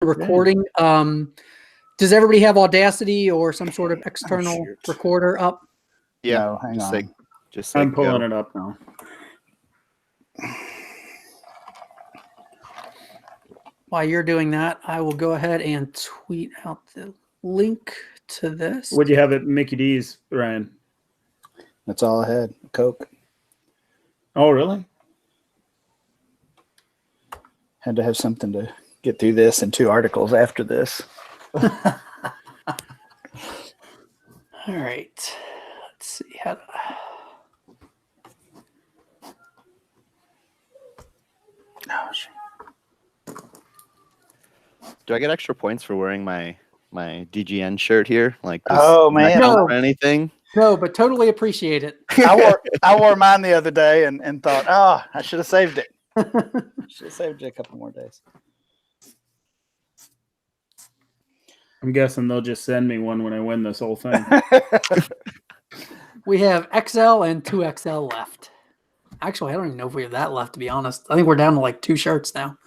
recording. Does everybody have Audacity or some sort of external recorder up? Yeah, No, hang on. I'm pulling it up now. While you're doing that, I will go ahead and tweet out the link to this. Would you have at Mickey D's, Ryan? That's all I had. Coke. Oh, really? Had to have something to get through this and 2 articles after this. All right. Let's see how. Oh, shit. Do I get extra points for wearing my DGN shirt here? Like, Oh, man. No. Anything? No, but totally appreciate it. I wore mine the other day and thought, I should have saved it. Should have saved it a couple more days. I'm guessing they'll just send me one when I win this whole thing. We have XL and 2XL left. Actually, I don't even know if we have that left, to be honest. I think we're down to like 2 shirts now.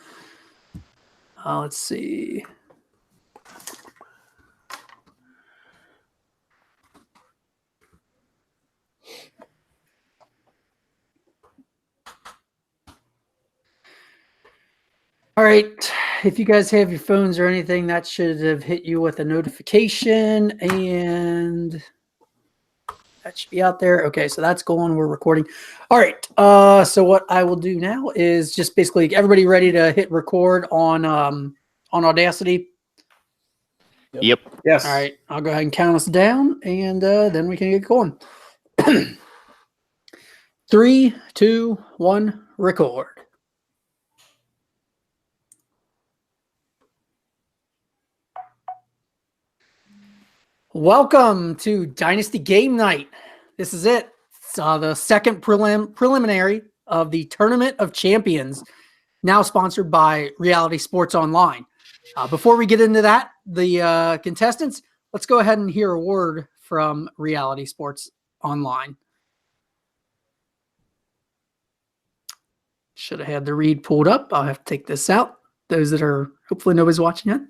Let's see. All right. If you guys have your phones or anything, that should have hit you with a notification, and that should be out there. Okay, so that's going. We're recording. All right. So what I will do now is just basically everybody ready to hit record on Audacity. Yep. Yes. All right. I'll go ahead and count us down, and then we can get going. 3, 2, 1, record. Welcome to Dynasty Game Night. This is it. It's the second preliminary of the Tournament of Champions, now sponsored by Reality Sports Online. Before we get into that, the contestants, let's go ahead and hear a word from Reality Sports Online. Should have had the read pulled up. I'll have to take this out. Those that are, hopefully nobody's watching it.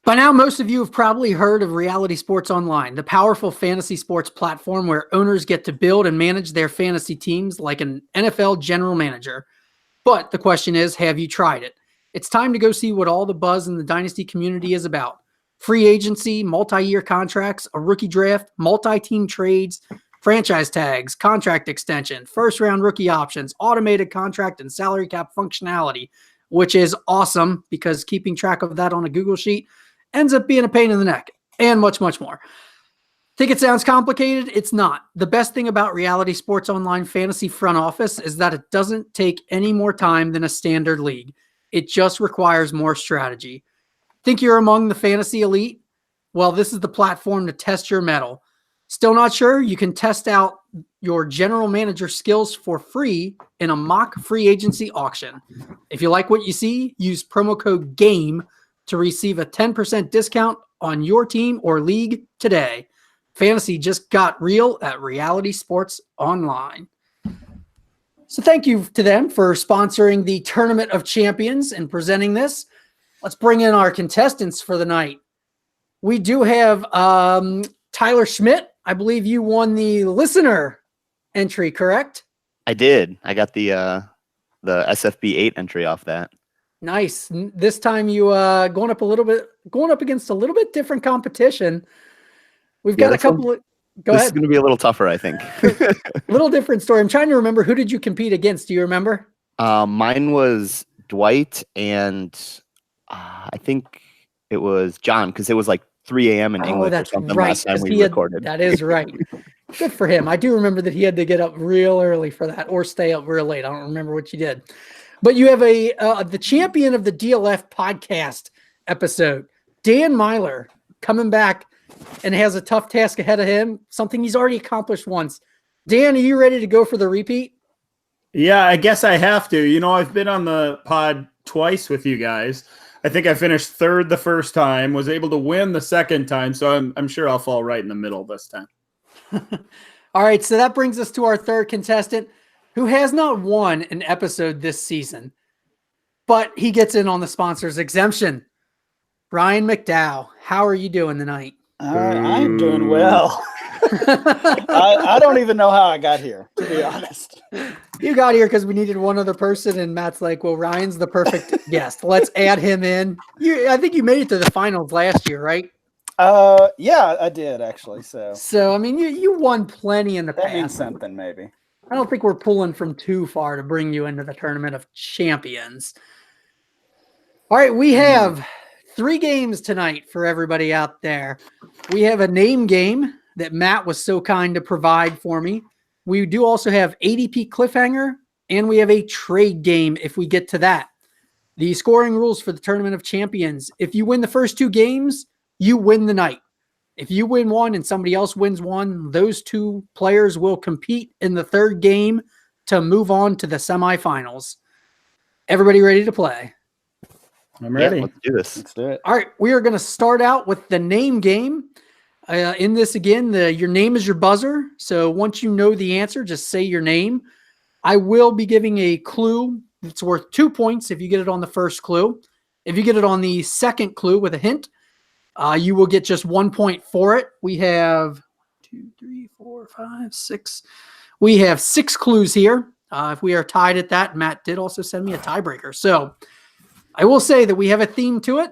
By now, most of you have probably heard of Reality Sports Online, the powerful fantasy sports platform where owners get to build and manage their fantasy teams like an NFL general manager. But the question is, have you tried it? It's time to go see what all the buzz in the Dynasty community is about. Free agency, multi-year contracts, a rookie draft, multi-team trades, franchise tags, contract extension, first-round rookie options, automated contract and salary cap functionality, which is awesome because keeping track of that on a Google Sheet ends up being a pain in the neck, and much, much more. Think it sounds complicated? It's not. The best thing about Reality Sports Online Fantasy Front Office is that it doesn't take any more time than a standard league. It just requires more strategy. Think you're among the fantasy elite? Well, this is the platform to test your mettle. Still not sure? You can test out your general manager skills for free in a mock free agency auction. If you like what you see, use promo code GAME to receive a 10% discount on your team or league today. Fantasy just got real at Reality Sports Online. So thank you to them for sponsoring the Tournament of Champions and presenting this. Let's bring in our contestants for the night. We do have Tyler Schmidt. I believe you won the listener entry, correct? I did. I got the SFB 8 entry off that. Nice. This time you going up against a little bit different competition. We've got a couple of. Go ahead. This is going to be a little tougher, I think. Little different story. I'm trying to remember, who did you compete against? Do you remember? Mine was Dwight, and I think it was John, because it was like 3 a.m. in English or something last time we recorded. That is right. Good for him. I do remember that he had to get up real early for that, or stay up real late. I don't remember what you did. But you have the champion of the DLF podcast episode, Dan Myler, coming back and has a tough task ahead of him, something he's already accomplished once. Dan, are you ready to go for the repeat? Yeah, I guess I have to. You know, I've been on the pod twice with you guys. I think I finished third the first time, was able to win the second time, so I'm sure I'll fall right in the middle this time. All right, so that brings us to our third contestant, who has not won an episode this season, but he gets in on the sponsor's exemption. Ryan McDowell, how are you doing tonight? I'm doing well. I don't even know how I got here, to be honest. You got here because we needed one other person, and Matt's like, well, Ryan's the perfect guest. Let's add him in. I think you made it to the finals last year, right? Yeah, I did actually. So I mean, you won plenty in the past. That means something, maybe. I don't think we're pulling from too far to bring you into the Tournament of Champions. All right, we have 3 games tonight for everybody out there. We have a name game that Matt was so kind to provide for me. We do also have ADP cliffhanger, and we have a trade game if we get to that. The scoring rules for the Tournament of Champions. If you win the first 2 games, you win the night. If you win one and somebody else wins one, those 2 players will compete in the 3rd game to move on to the semifinals. Everybody ready to play? I'm ready. Yeah, let's do this. Let's do it. All right, we are going to start out with the name game. In this, again, your name is your buzzer. So once you know the answer, just say your name. I will be giving a clue. It's worth 2 points if you get it on the first clue. If you get it on the second clue with a hint, you will get just 1 point for it. We have 2, 3, 4, 5, 6. We have 6 clues here. If we are tied at that, Matt did also send me a tiebreaker. So I will say that we have a theme to it,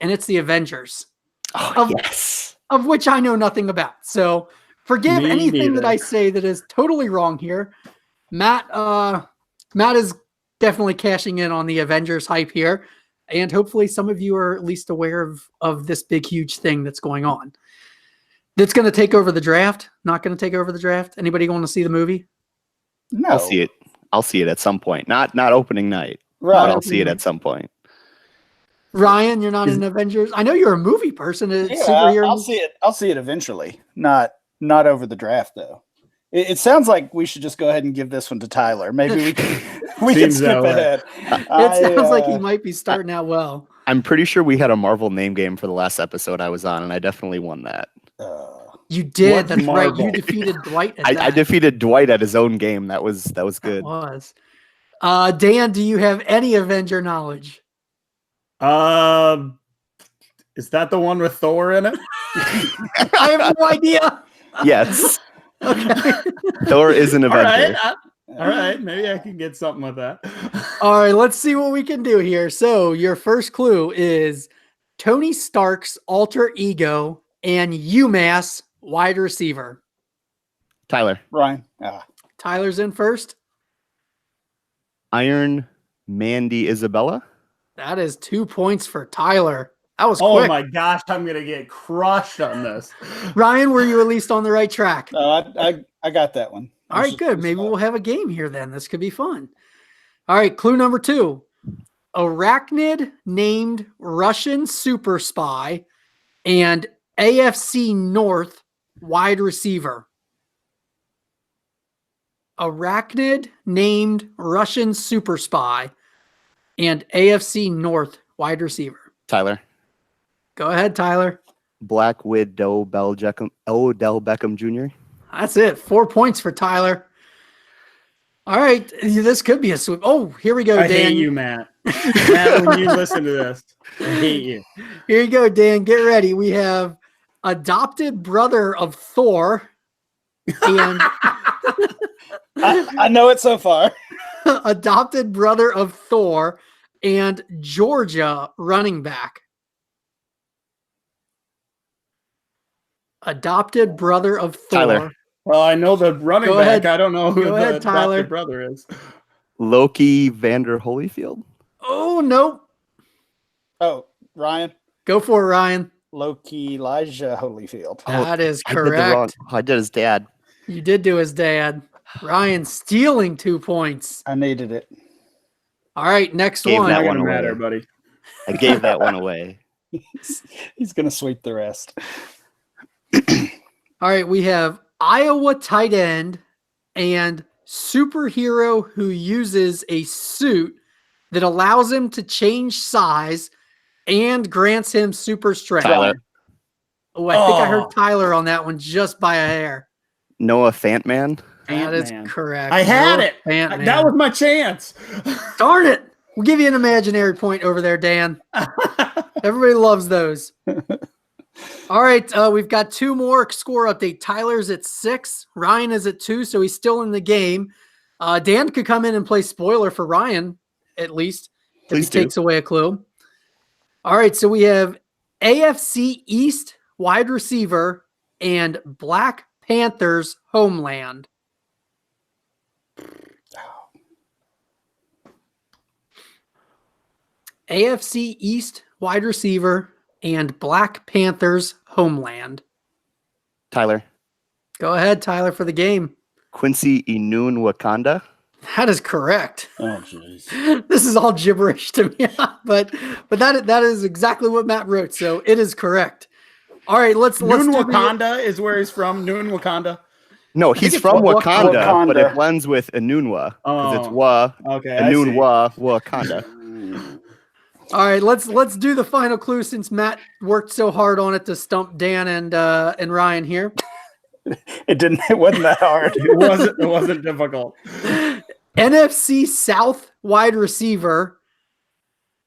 and it's the Avengers. Yes. Of which I know nothing about. So forgive anything that I say that is totally wrong here. Matt is definitely cashing in on the Avengers hype here. And hopefully some of you are at least aware of this big, huge thing that's going on. That's going to take over the draft. Not going to take over the draft. Anybody going to see the movie? No. I'll see it. I'll see it at some point. Not opening night. Right. But I'll see it at some point. Ryan, you're not an Avengers. I know you're a movie person. Yeah, I'll see it. I'll see it eventually. Not over the draft though. It sounds like we should just go ahead and give this one to Tyler. Maybe we can skip ahead. It sounds like he might be starting out well. I'm pretty sure we had a Marvel name game for the last episode I was on, and I definitely won that. You did. What That's Marvel? right. You defeated Dwight. I defeated Dwight at his own game. That was good. That was. Dan, do you have any Avenger knowledge? Is that the one with Thor in it? I have no idea. Yes. Okay. Thor is an Avenger. All right. Maybe I can get something with that. All right. Let's see what we can do here. So your first clue is Tony Stark's alter ego and UMass wide receiver. Tyler. Ryan. Tyler's in first. Iron Mandy Isabella. That is 2 points for Tyler. That was Oh quick. my gosh, I'm gonna get crushed on this. Ryan, were you at least on the right track? I got that one. All right, good. Maybe we'll have a game here then. This could be fun. All right, clue number 2. Arachnid named Russian super spy and AFC North wide receiver. Arachnid named Russian super spy and AFC North wide receiver. Tyler. Go ahead, Tyler. Black Widow Odell Beckham Jr. That's it. 4 points for Tyler. All right. This could be a sweep. Oh, here we go, Dan. I hate you, Matt. Matt, when you listen to this, I hate you. Here you go, Dan. Get ready. We have adopted brother of Thor and I know it so far. adopted brother of Thor and Georgia running back. Adopted brother of Thor. Tyler. Well, I know the running Go back. ahead. I don't know who Go the ahead, Tyler. adopted brother is. Loki Vander Holyfield. Oh, no. Oh, Ryan. Go for it, Ryan. Loki Elijah Holyfield. That is I did the correct. wrong. I did his dad. You did do his dad. Ryan stealing 2 points. I needed it. All right, next Gave one. that Not one gonna away. matter, buddy. I gave that one away. He's gonna sweep the rest. All right, we have Iowa tight end and superhero who uses a suit that allows him to change size and grants him super strength. Tyler. Oh, I think I heard Tyler on that one just by a hair. Noah Fantman. That is Ant-Man. correct. I had Noah it. Fantman. That was my chance. Darn it. We'll give you an imaginary point over there, Dan. Everybody loves those. All right, we've got 2 more score update. Tyler's at 6. Ryan is at 2, so he's still in the game. Dan could come in and play spoiler for Ryan, at least, if he takes away a clue. All right, so we have AFC East wide receiver and Black Panthers homeland. AFC East wide receiver and Black Panthers homeland. Tyler. Go ahead, Tyler, for the game. Quincy Inun Wakanda. That is correct. Oh, jeez. This is all gibberish to me, but that is exactly what Matt wrote, so it is correct. All right, let's Wakanda is where he's from. Noon Wakanda. No, he's from Wakanda, but it blends with Anunwa because it's Wa. Okay, Anunwa Wakanda. Mm. All right, let's do the final clue since Matt worked so hard on it to stump Dan and Ryan here. It wasn't that hard. It wasn't difficult. NFC South wide receiver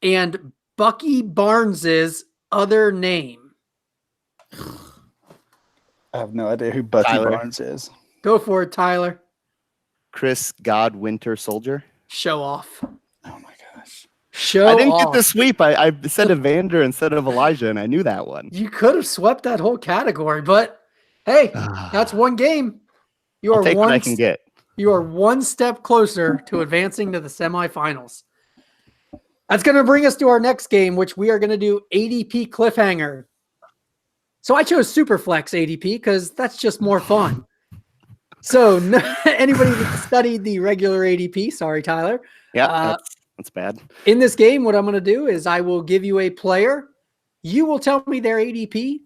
and Bucky Barnes's other name. I have no idea who Bucky Tyler. Barnes is. Go for it, Tyler. Chris Godwinter Soldier. Show off. Oh my gosh. I didn't get the sweep. I said Evander instead of Elijah, and I knew that one. You could have swept that whole category, but hey, that's one game. I'll take what I can get. You are one step closer to advancing to the semifinals. That's going to bring us to our next game, which we are going to do ADP cliffhanger. So I chose Superflex ADP because that's just more fun. So anybody that studied the regular ADP, sorry, Tyler. Yeah, that's bad. In this game, what I'm going to do is I will give you a player. You will tell me their ADP.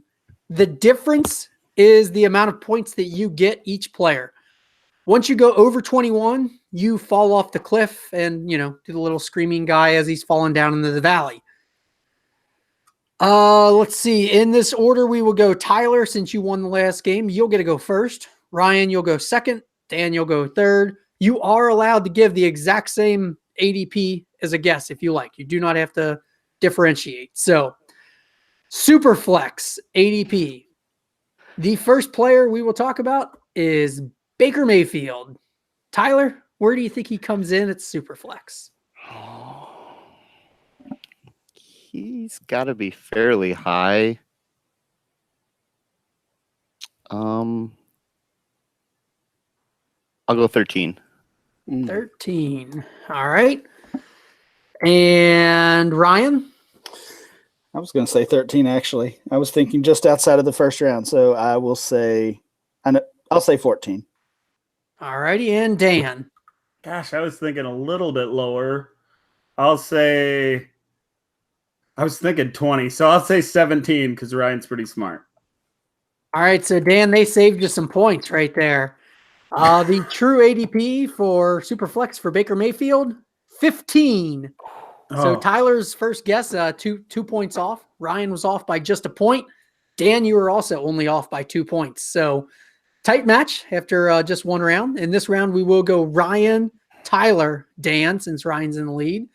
The difference is the amount of points that you get each player. Once you go over 21, you fall off the cliff and, do the little screaming guy as he's falling down into the valley. Let's see. In this order, we will go Tyler, since you won the last game. You'll get to go first. Ryan, you'll go second. Dan, you'll go third. You are allowed to give the exact same ADP as a guess if you like. You do not have to differentiate. So, Superflex ADP. The first player we will talk about is Baker Mayfield. Tyler, where do you think he comes in at Superflex? He's got to be fairly high. I'll go 13. 13. All right. And Ryan? I was going to say 13, actually. I was thinking just outside of the first round, so I will say, I'll say 14. All righty. And Dan? Gosh, I was thinking a little bit lower. I was thinking 20, so I'll say 17 because Ryan's pretty smart. All right, so Dan, they saved you some points right there. The true ADP for Superflex for Baker Mayfield, 15. So Tyler's first guess, two points off. Ryan was off by just a point. Dan, you were also only off by 2 points. So tight match after just one round. In this round, we will go Ryan, Tyler, Dan, since Ryan's in the lead.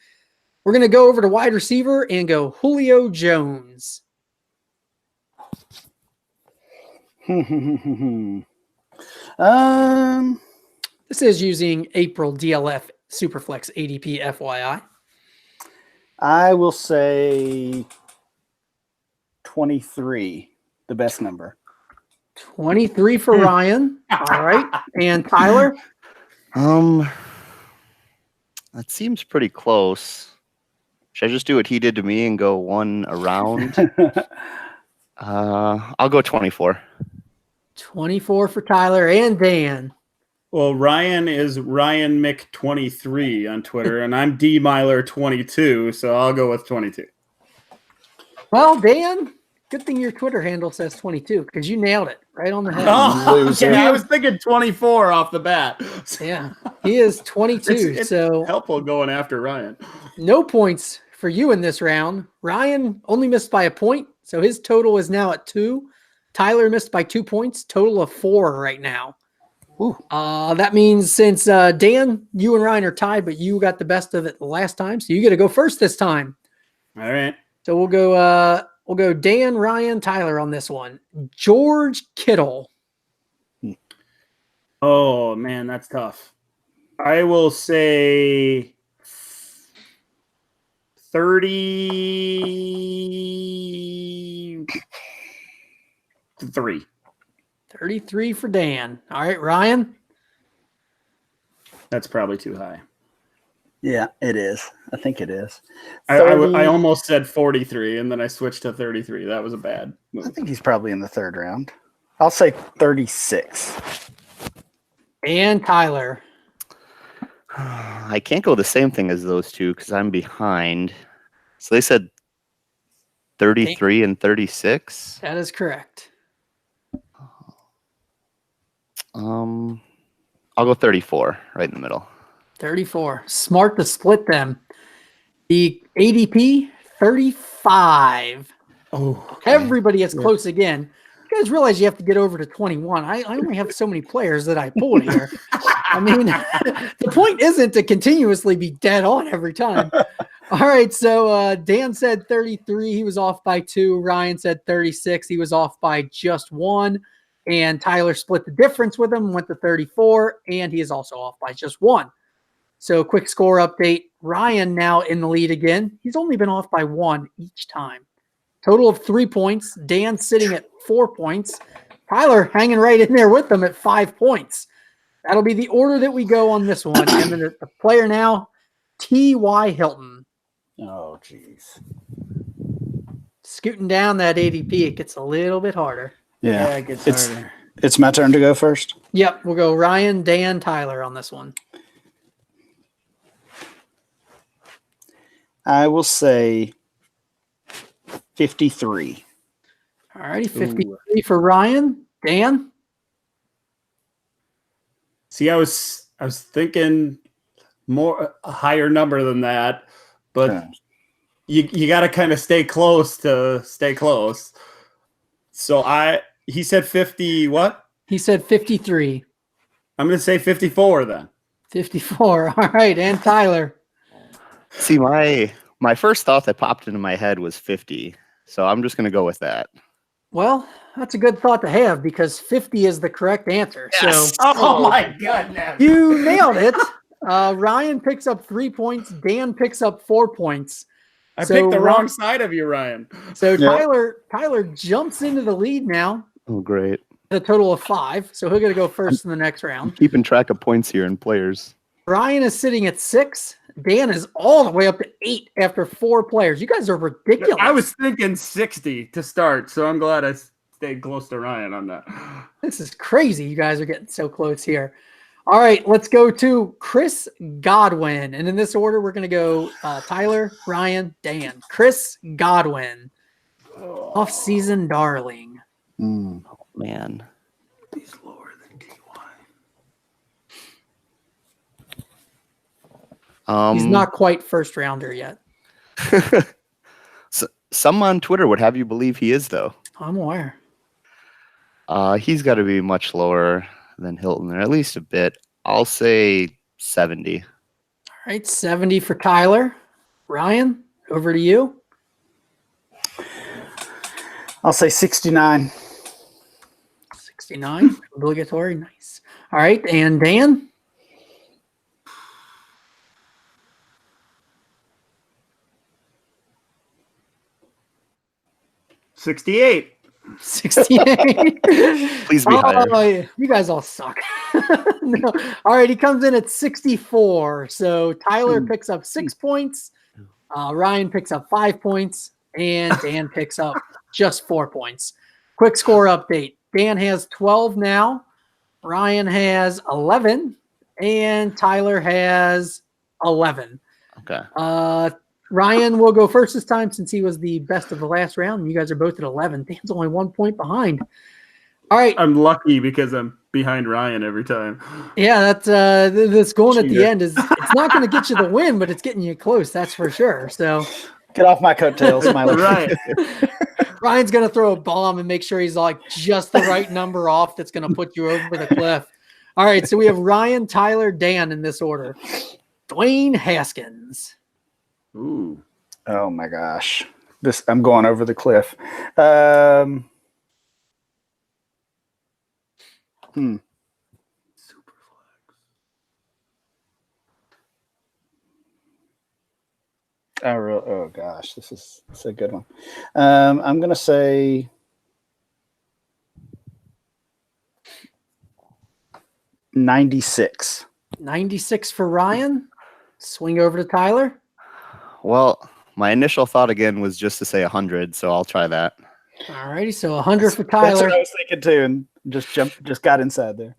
We're going to go over to wide receiver and go Julio Jones. This is using April DLF Superflex ADP FYI. I will say 23, the best number. 23 for Ryan. All right. And Tyler? That seems pretty close. Should I just do what he did to me and go one around? I'll go 24. 24 for Tyler and Dan. Well, Ryan is Ryan Mick 23 on Twitter, and I'm D Myler 22, so I'll go with 22. Well, Dan, good thing your Twitter handle says 22 because you nailed it right on the head. Oh, okay. I was thinking 24 off the bat. Yeah, he is 22. It's so helpful going after Ryan. No points for you in this round. Ryan only missed by a point, so his total is now at 2. Tyler missed by 2 points, total of 4 right now. That means since Dan, you and Ryan are tied, but you got the best of it last time, so you get to go first this time. All right. So we'll go Dan, Ryan, Tyler on this one. George Kittle. Oh man, that's tough. I will say 33. 33 for Dan. All right, Ryan. That's probably too high. Yeah, it is. I think it is. I almost said 43, and then I switched to 33. That was a bad move. I think he's probably in the third round. I'll say 36. And Tyler. I can't go the same thing as those two because I'm behind. So they said 33 and 36. That is correct. I'll go 34, right in the middle. 34. Smart to split them. The ADP, 35. Oh, okay. Everybody is close again. You guys realize you have to get over to 21. I only have so many players that I pulled here. I mean, the point isn't to continuously be dead on every time. All right, so Dan said 33. He was off by 2. Ryan said 36. He was off by just 1. And Tyler split the difference with him, went to 34, and he is also off by just 1. So quick score update. Ryan now in the lead again. He's only been off by 1 each time. Total of 3 points. Dan sitting at 4 points. Tyler hanging right in there with them at 5 points. That'll be the order that we go on this one. And then the player now, T.Y. Hilton. Oh, jeez. Scooting down that ADP, it gets a little bit harder. Yeah, it gets harder. It's my turn to go first? Yep, we'll go Ryan, Dan, Tyler on this one. I will say 53. All righty, 53 for Ryan. Dan? See, I was thinking a higher number than that, but you got to kind of stay close to stay close. So he said 50 what? He said 53. I'm going to say 54 then. 54. All right, and Tyler. See, my first thought that popped into my head was 50. So I'm just going to go with that. Well, that's a good thought to have because 50 is the correct answer. Yes. So, oh my goodness. You nailed it. Ryan picks up 3 points. Dan picks up 4 points. I picked the wrong side of you, Ryan. So Tyler jumps into the lead now. Oh, great. A total of 5. So he'll get to go first in the next round. I'm keeping track of points here and players. Ryan is sitting at 6. Dan is all the way up to 8 after 4 players. You guys are ridiculous. I was thinking 60 to start, so I'm glad I stayed close to Ryan on that. This is crazy. You guys are getting so close here. All right, let's go to Chris Godwin. And in this order, we're going to go Tyler, Ryan, Dan. Chris Godwin. Off-season darling. Oh, man. He's lower than T.Y. He's not quite first rounder yet. Some on Twitter would have you believe he is, though. I'm aware. He's got to be much lower than Hilton, or at least a bit. I'll say 70. All right, 70 for Tyler. Ryan, over to you. I'll say 69. 69, obligatory, nice. All right, and Dan? $68. 68. Please be higher. You guys all suck. No. All right, he comes in at 64. So Tyler picks up 6 points. Ryan picks up 5 points. And Dan picks up just 4 points. Quick score update. Dan has 12 now. Ryan has 11. And Tyler has 11. Okay. Ryan will go first this time since he was the best of the last round. And you guys are both at 11. Dan's only 1 point behind. All right. I'm lucky because I'm behind Ryan every time. Yeah, that's this going at the end is it's not going to get you the win, but it's getting you close. That's for sure. So get off my coattails, Smiley. Right. Ryan's going to throw a bomb and make sure he's like just the right number off. That's going to put you over the cliff. All right, so we have Ryan, Tyler, Dan in this order. Dwayne Haskins. Ooh. Oh my gosh. I'm going over the cliff. Oh gosh, this is a good one. I'm gonna say 96. 96 for Ryan. Swing over to Tyler. Well, my initial thought again was just to say 100, so I'll try that. All righty, so 100 for Tyler. That's what I was thinking too, and just got inside there.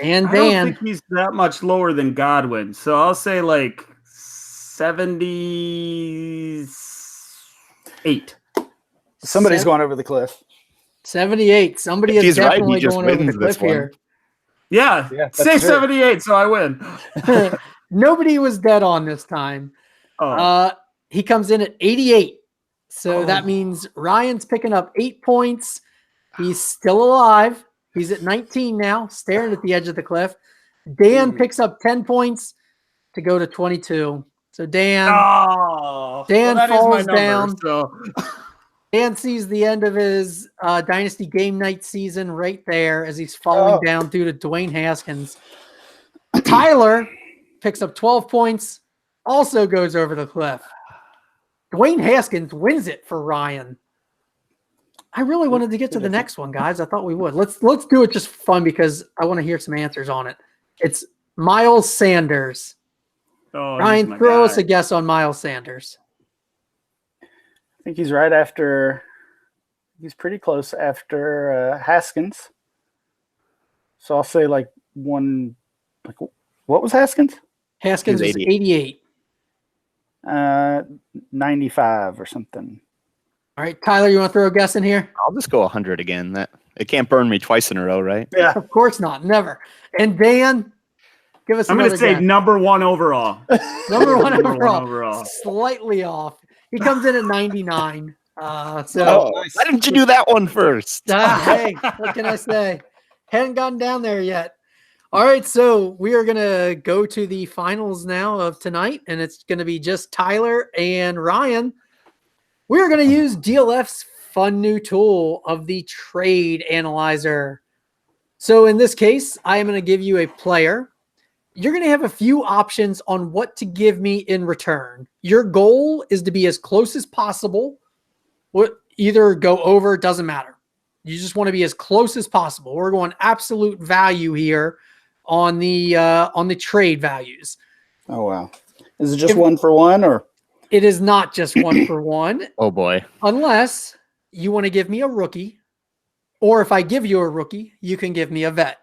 And I Dan. don't think he's that much lower than Godwin, so I'll say like 78. Somebody's going over the cliff. 78. Somebody is definitely going over the cliff here. Yeah, say 78, so I win. Nobody was dead on this time. Oh. He comes in at 88. So that means Ryan's picking up 8 points. He's still alive. He's at 19 now, staring at the edge of the cliff. Dan picks up 10 points to go to 22. So Dan falls down. So. Dan sees the end of his Dynasty Game Night season right there as he's falling down due to Dwayne Haskins. Tyler picks up 12 points, also goes over the cliff. Dwayne Haskins wins it for Ryan. I really wanted to get to the next one, guys. I thought we would. Let's do it just for fun because I want to hear some answers on it. It's Miles Sanders. Ryan, throw us a guess on Miles Sanders. I think he's right after. He's pretty close after Haskins. So I'll say like one. Like, what was Haskins? Haskins was 88. 95 or something. All right, Tyler, you want to throw a guess in here? I'll just go 100 again. It can't burn me twice in a row, right? Yeah, of course not. Never. And Dan, give us. I'm going to say number 1 overall. Number one overall. Slightly off. He comes in at 99. Why didn't you do that one first? Hey, what can I say? Hadn't gotten down there yet. All right, so we are going to go to the finals now of tonight, and it's going to be just Tyler and Ryan. We are going to use DLF's fun new tool of the Trade Analyzer. So in this case, I am going to give you a player. You're going to have a few options on what to give me in return. Your goal is to be as close as possible. Either go over, doesn't matter. You just want to be as close as possible. We're going absolute value here on the trade values. Oh wow! Is it just 1 for 1 or? It is not just 1 for 1. Oh boy! Unless you want to give me a rookie, or if I give you a rookie, you can give me a vet.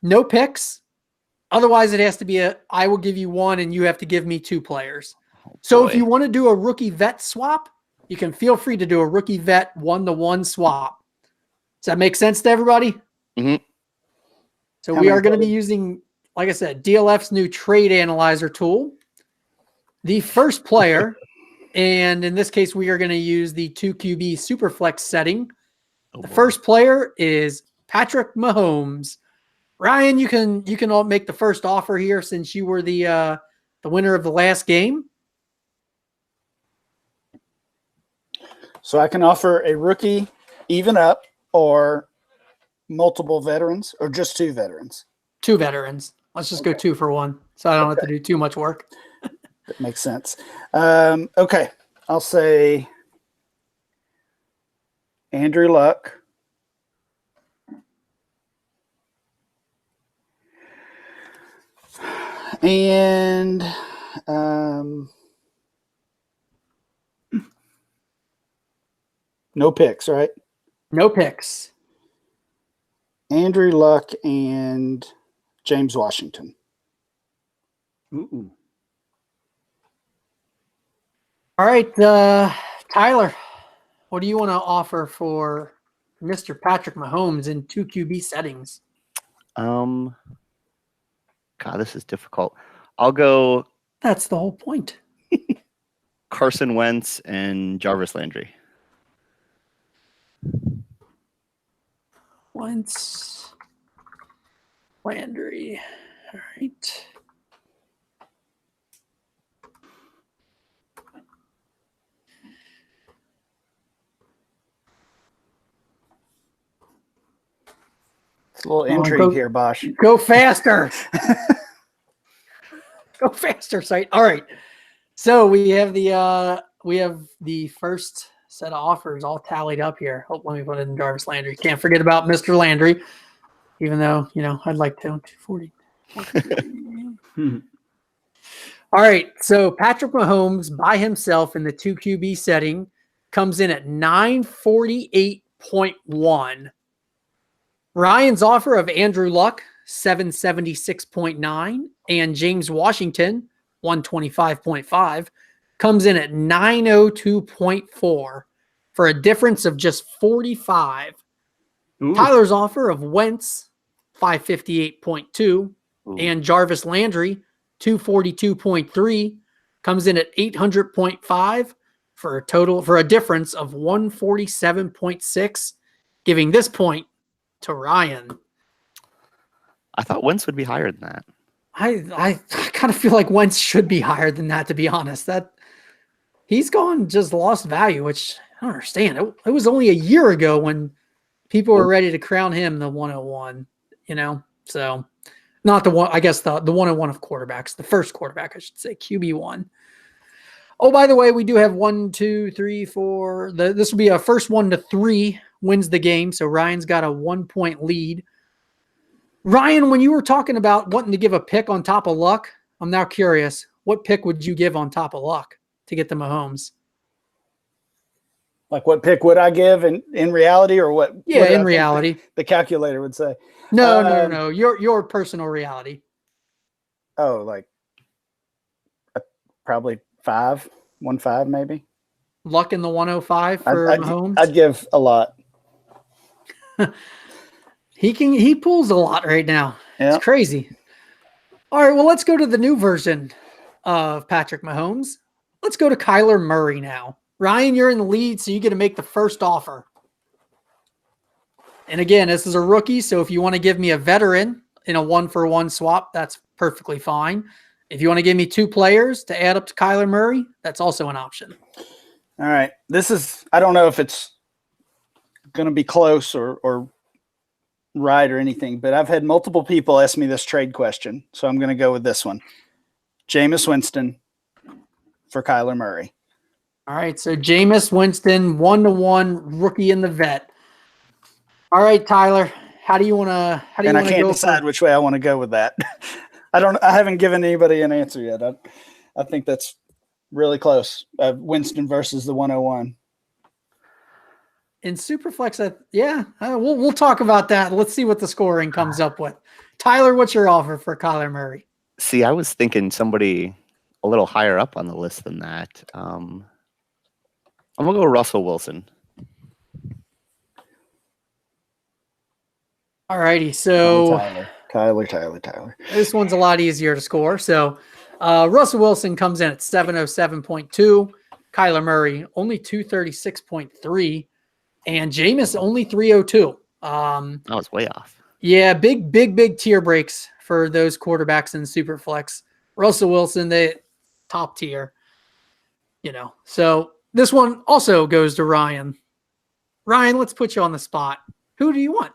No picks. Otherwise, it has to be I will give you 1, and you have to give me 2 players. So if you want to do a rookie vet swap, you can feel free to do a rookie vet 1-to-1 swap. Does that make sense to everybody? Mm-hmm. So we are going to be using, like I said, DLF's new Trade Analyzer tool. The first player, and in this case, we are going to use the 2QB Superflex setting. The first player is Patrick Mahomes. Ryan, you can all make the first offer here since you were the winner of the last game. So I can offer a rookie even up or multiple veterans or just 2 veterans? 2 veterans. Let's just go 2 for 1 so I don't have to do too much work. That makes sense. Okay. I'll say Andrew Luck. And no picks, right? No picks. Andrew Luck and James Washington. Ooh. All right, Tyler, what do you want to offer for Mr. Patrick Mahomes in 2QB settings? God, this is difficult. I'll go. That's the whole point. Carson Wentz and Jarvis Landry. Wentz Landry. All right. It's a little intrigue here, Bosch. Go faster. Go faster, site. All right. So we have the first set of offers all tallied up here. Oh, let me put it in Jarvis Landry. Can't forget about Mr. Landry, even though, I'd like to. 240. All right. So Patrick Mahomes by himself in the 2 QB setting comes in at 948.1. Ryan's offer of Andrew Luck, 776.9, and James Washington, 125.5, comes in at 902.4 for a difference of just 45. Ooh. Tyler's offer of Wentz, 558.2, and Jarvis Landry, 242.3, comes in at 800.5 for a difference of 147.6, giving this point to Ryan. I thought Wentz would be higher than that. I kind of feel like Wentz should be higher than that, to be honest. That he's just lost value, which I don't understand. It was only a year ago when people were ready to crown him the 101, So not the one, I guess the 101 of quarterbacks, the first quarterback, I should say, QB1. Oh, by the way, we do have 1, 2, 3, 4. This will be a first 1 to 3 wins the game. So Ryan's got a 1-point lead. Ryan, when you were talking about wanting to give a pick on top of Luck, I'm now curious, what pick would you give on top of Luck to get the Mahomes? Like what pick would I give in reality, or what? Yeah, what in reality. The calculator would say. No. Your personal reality. Oh, like probably 1.5 maybe. Luck in the 105 for Mahomes. I'd give a lot. He pulls a lot right now. Yeah. It's crazy. All right, well, let's go to the new version of Patrick Mahomes. Let's go to Kyler Murray now. Ryan, you're in the lead, so you get to make the first offer. And again, this is a rookie, so if you want to give me a veteran in a 1-for-1 swap, that's perfectly fine. If you want to give me 2 players to add up to Kyler Murray, that's also an option. All right. I don't know if it's going to be close or right or anything, but I've had multiple people ask me this trade question, so I'm going to go with this one. Jameis Winston for Kyler Murray. All right, so Jameis Winston, 1-to-1 rookie in the vet. All right, Tyler, how do you want to? And I can't decide which way I want to go with that. I haven't given anybody an answer yet. I think that's really close. Winston versus the 101. In Superflex, we'll talk about that. Let's see what the scoring comes up with. Tyler, what's your offer for Kyler Murray? See, I was thinking somebody a little higher up on the list than that. I'm going to go Russell Wilson. All righty, so Tyler. This one's a lot easier to score. So Russell Wilson comes in at 707.2. Kyler Murray only 236.3. And Jameis only 302. That was way off. Yeah, big tier breaks for those quarterbacks in Superflex. Russell Wilson, they top tier. So this one also goes to Ryan. Ryan, let's put you on the spot. Who do you want?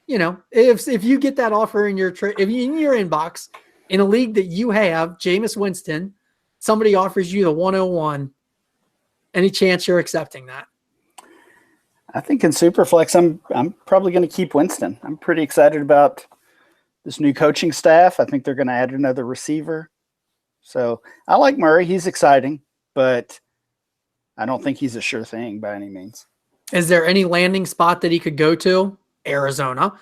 If you get that offer in your inbox in a league that you have, Jameis Winston, somebody offers you the 101. Any chance you're accepting that? I think in Superflex, I'm probably going to keep Winston. I'm pretty excited about this new coaching staff. I think they're going to add another receiver. So I like Murray. He's exciting, but I don't think he's a sure thing by any means. Is there any landing spot that he could go to, Arizona,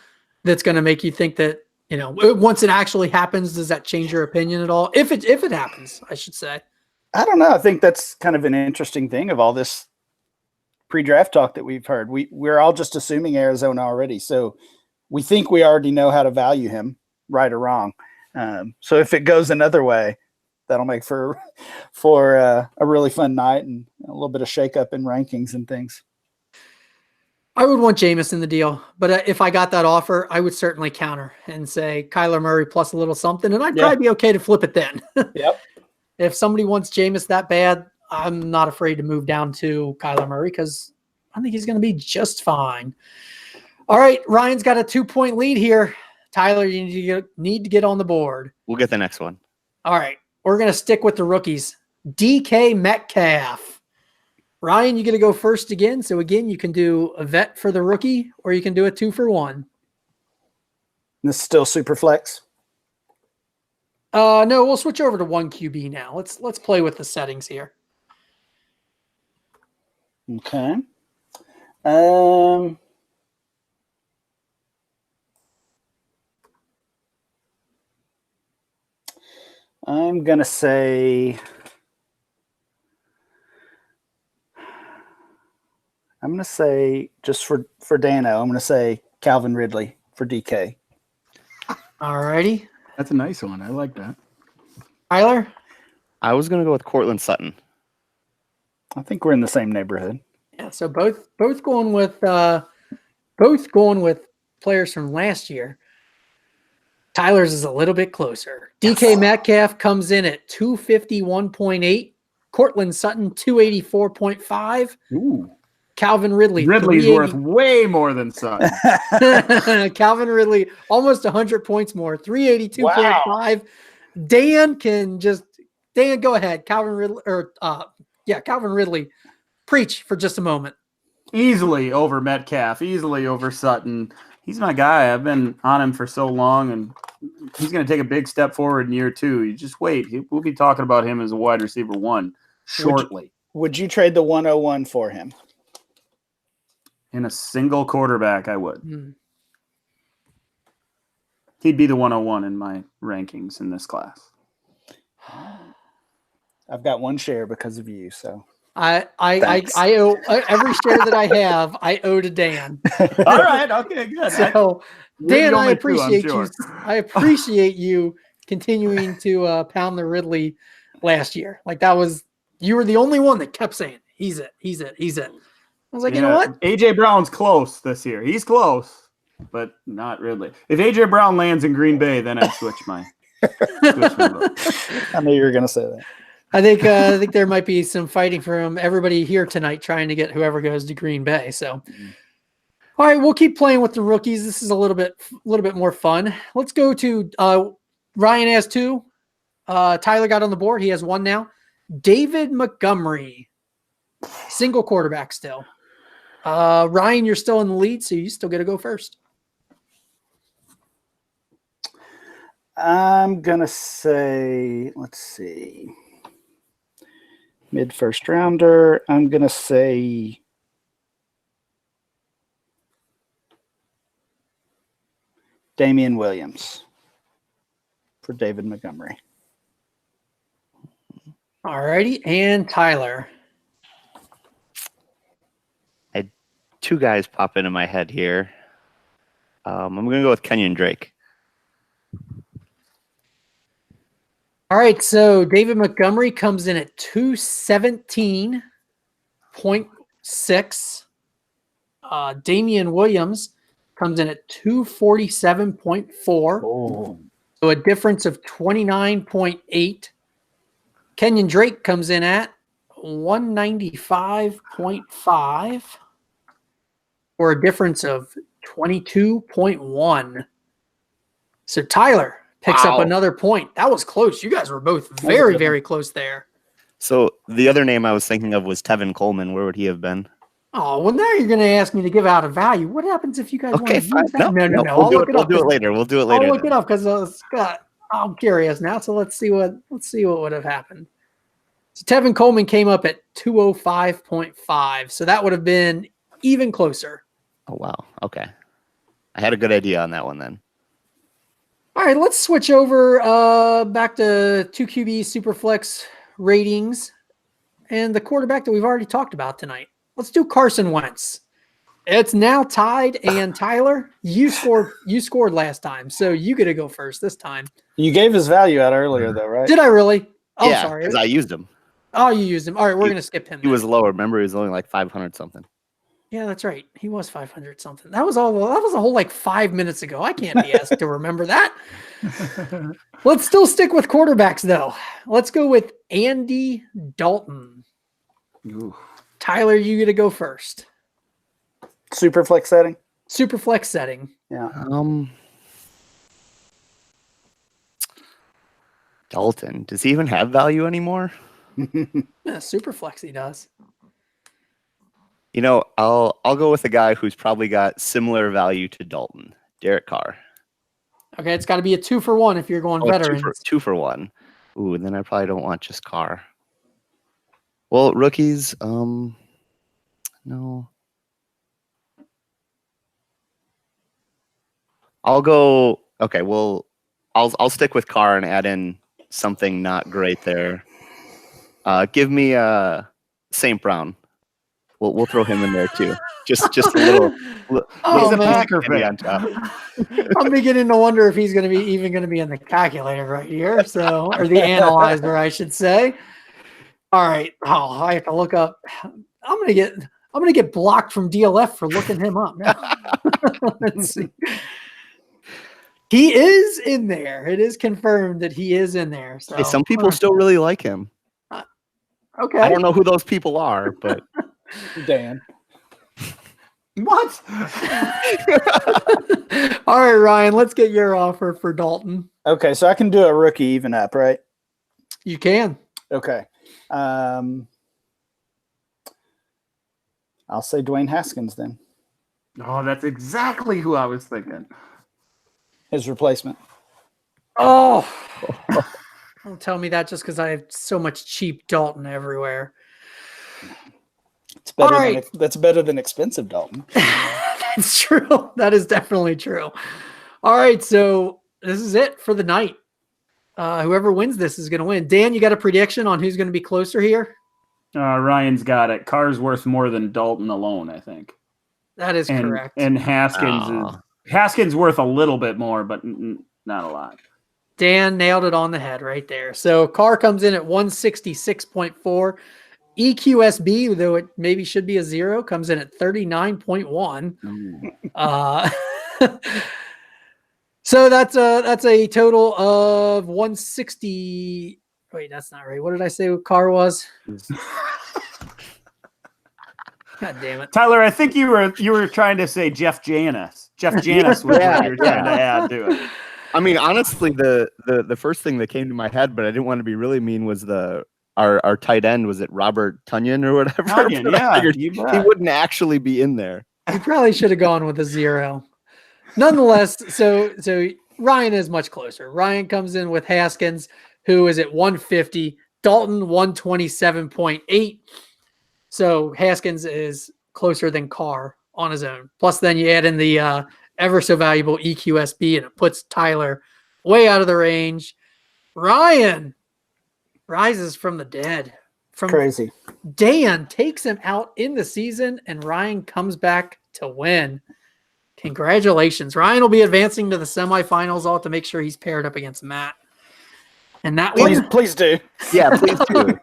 that's going to make you think that, once it actually happens, does that change your opinion at all? If it happens, I should say. I don't know. I think that's kind of an interesting thing of all this pre-draft talk that we've heard. We're all just assuming Arizona already. So we think we already know how to value him, right or wrong. So if it goes another way, that'll make for a really fun night and a little bit of shakeup in rankings and things. I would want Jameis in the deal, but if I got that offer, I would certainly counter and say Kyler Murray plus a little something, and I'd probably be okay to flip it then. Yep. If somebody wants Jameis that bad, I'm not afraid to move down to Kyler Murray because I think he's going to be just fine. All right, Ryan's got a 2-point lead here. Tyler, you need to get on the board. We'll get the next one. All right, we're going to stick with the rookies. DK Metcalf. Ryan, you get to go first again. So again, you can do a vet for the rookie, or you can do a 2-for-1. This is still super flex. No, we'll switch over to 1 QB now. Let's play with the settings here. Okay. I'm gonna say. I'm going to say, just for Dano, I'm going to say Calvin Ridley for DK. All righty. That's a nice one. I like that. Tyler? I was going to go with Cortland Sutton. I think we're in the same neighborhood. Yeah, so both going with players from last year. Tyler's is a little bit closer. DK Metcalf comes in at 251.8. Cortland Sutton 284.5. Ooh. Calvin Ridley. Ridley's worth way more than Sutton. Calvin Ridley, almost 100 points more, 382.5. Wow. Dan, go ahead. Calvin Ridley, preach for just a moment. Easily over Metcalf, easily over Sutton. He's my guy. I've been on him for so long, and he's going to take a big step forward in year 2. You just wait. We'll be talking about him as a wide receiver 1 shortly. Would you trade the 101 for him? In a single quarterback, I would. He'd be the 101 in my rankings in this class. I've got 1 share because of you, so I owe every share that I have. I owe to Dan. All right, okay, good. So Dan, I appreciate you. I appreciate you continuing to pound the Ridley last year. Like you were the only one that kept saying he's it. I was like, you know what? A.J. Brown's close this year. He's close, but not Ridley. If A.J. Brown lands in Green Bay, then I'd switch my vote. I knew you were going to say that. I think there might be some fighting from everybody here tonight trying to get whoever goes to Green Bay. So, all right, we'll keep playing with the rookies. This is a little bit more fun. Let's go to Ryan has 2. Tyler got on the board. He has 1 now. David Montgomery, single quarterback still. Ryan, you're still in the lead, so you still get to go first. I'm going to say, let's see, mid-first rounder. I'm going to say Damian Williams for David Montgomery. All righty, and Tyler. 2 guys pop into my head here. I'm going to go with Kenyon Drake. All right, so David Montgomery comes in at 217.6. Damian Williams comes in at 247.4. Oh. So a difference of 29.8. Kenyon Drake comes in at 195.5. for a difference of 22.1. So Tyler picks up another point. That was close. You guys were both very, very close there. So the other name I was thinking of was Tevin Coleman. Where would he have been? Oh, well, now you're going to ask me to give out a value. What happens if you guys want to use that? No. We'll do it later. We'll do it later. I'll look it up because I'm curious now. So let's see what would have happened. So Tevin Coleman came up at 205.5. So that would have been even closer. Oh, wow. Okay. I had a good idea on that one then. All right, let's switch over back to 2QB Superflex ratings and the quarterback that we've already talked about tonight. Let's do Carson Wentz. It's now tied, and Tyler, you scored last time, so you get to go first this time. You gave his value out earlier, though, right? Did I really? Oh, yeah, sorry. because I used him. Oh, you used him. All right, we're going to skip him. He was lower. Remember, he was only like 500 something. Yeah, that's right. He was 500 something. That was a whole like 5 minutes ago. I can't be asked to remember that. Let's still stick with quarterbacks though. Let's go with Andy Dalton. Ooh. Tyler, you get to go first. Super flex setting. Super flex setting. Yeah. Dalton, does he even have value anymore? Yeah, super flex he does. You know, I'll go with a guy who's probably got similar value to Dalton, Derek Carr. Okay, it's got to be a 2-for-1 if you're going veterans. Two for one. Ooh, and then I probably don't want just Carr. Well, rookies, no. I'll go. Okay, well, I'll stick with Carr and add in something not great there. Give me St. Brown. We'll throw him in there too. Just a little. He's a Packer fan. I'm beginning to wonder if he's going to be in the calculator right here. So, or the analyzer, I should say. All right. Oh, I have to look up. I'm gonna get blocked from DLF for looking him up now. Let's see. He is in there. It is confirmed that he is in there. So hey, some people still really like him. Okay. I don't know who those people are, but Dan. What? All right, Ryan, let's get your offer for Dalton. Okay, so I can do a rookie even up, right? You can. Okay. I'll say Dwayne Haskins then. Oh, that's exactly who I was thinking. His replacement. Oh. Don't tell me that just because I have so much cheap Dalton everywhere. It's better that's better than expensive Dalton. That's true. That is definitely true. All right, so this is it for the night. Whoever wins this is going to win. Dan, you got a prediction on who's going to be closer here? Ryan's got it. Carr's worth more than Dalton alone, I think. That is correct. And Haskins worth a little bit more, but not a lot. Dan nailed it on the head right there. So Carr comes in at 166.4. EQSB, though it maybe should be a 0, comes in at 39.1. So that's a total of 160. Wait, that's not right. What did I say what Carr was? God damn it, Tyler! I think you were trying to say Jeff Janis. Jeff Janis was what you were trying to add to it. I mean, honestly, the first thing that came to my head, but I didn't want to be really mean, was our tight end. Was it Robert Tonyan or whatever? Tonyan, yeah, he wouldn't actually be in there. You probably should have gone with a 0. Nonetheless, so Ryan is much closer. Ryan comes in with Haskins, who is at 150. Dalton 127.8. So Haskins is closer than Carr on his own. Plus, then you add in the ever so valuable EQSB, and it puts Tyler way out of the range. Ryan rises from the dead. Crazy. Dan takes him out in the season, and Ryan comes back to win. Congratulations. Ryan will be advancing to the semifinals. I'll have to make sure he's paired up against Matt. And that please do. Yeah, please do.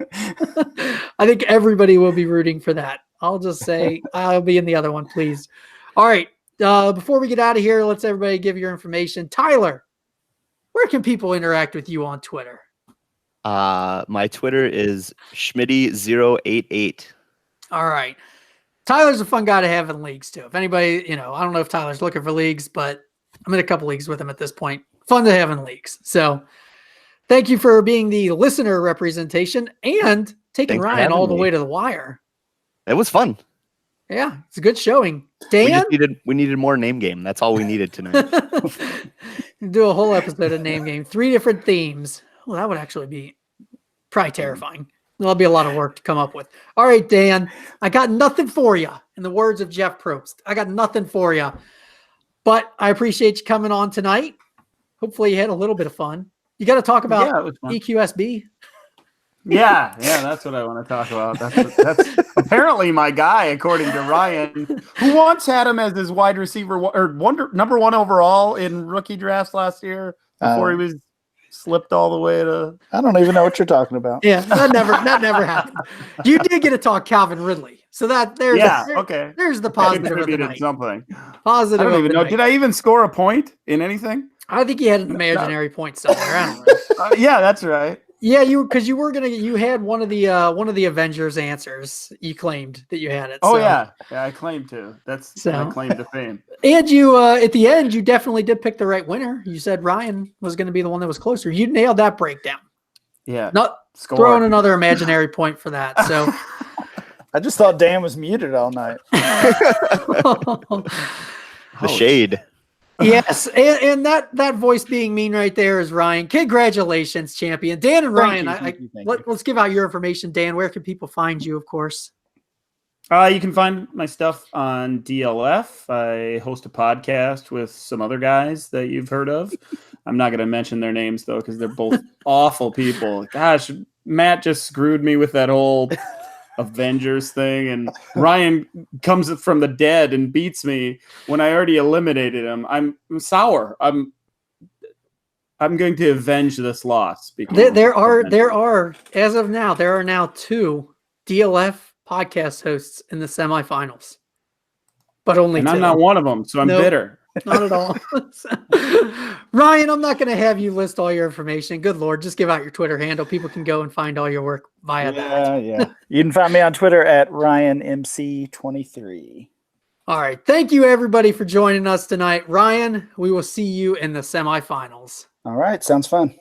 I think everybody will be rooting for that. I'll just say I'll be in the other one, please. All right. Before we get out of here, let's everybody give your information. Tyler, where can people interact with you on Twitter? My Twitter is Schmitty088. All right. Tyler's a fun guy to have in leagues too. If anybody, I don't know if Tyler's looking for leagues, but I'm in a couple leagues with him at this point. Fun to have in leagues. So thank you for being the listener representation and taking Ryan all the way to the wire. It was fun. Yeah, it's a good showing. Dan? We needed more name game. That's all we needed tonight. Do a whole episode of name game. 3 different themes. Well, that would actually be probably terrifying. There'll be a lot of work to come up with. All right, Dan, I got nothing for you. In the words of Jeff Probst, I got nothing for you. But I appreciate you coming on tonight. Hopefully you had a little bit of fun. You got to talk about EQSB. Yeah, that's what I want to talk about. That's apparently my guy, according to Ryan, who once had him as his wide receiver or number 1 overall in rookie drafts last year before he was slipped all the way to. I don't even know what you're talking about. Yeah, that never happened. You did get to talk Calvin Ridley, so Okay. There's the I positive of the contributed night. something. Positive. I don't of even the know. night. Did I even score a point in anything? I think you had an imaginary point somewhere. I don't know. Yeah, that's right. Yeah, you had one of the Avengers answers. You claimed that you had it. Oh so. yeah, I claim to. That's So. my claim to fame. And you at the end, you definitely did pick the right winner. You said Ryan was going to be the one that was closer. You nailed that breakdown. Yeah. Not Score. throwing another imaginary point for that. So I just thought Dan was muted all night. The shade. yes, and that voice being mean right there is Ryan. Congratulations, champion Dan and Ryan. Thank you. Let's give out your information, Dan. Where can people find you? Of course. You can find my stuff on DLF. I host a podcast with some other guys that you've heard of. I'm not going to mention their names though, because they're both awful people. Gosh, Matt just screwed me with that whole Avengers thing, and Ryan comes from the dead and beats me when I already eliminated him. I'm sour. I'm going to avenge this loss. There are as of now there are now 2 DLF podcast hosts in the semifinals, but only 2. I'm not one of them, so I'm bitter. Not at all. Ryan, I'm not going to have you list all your information. Good Lord, just give out your Twitter handle. People can go and find all your work via that. Yeah. You can find me on Twitter at RyanMC23. All right. Thank you, everybody, for joining us tonight. Ryan, we will see you in the semifinals. All right. Sounds fun.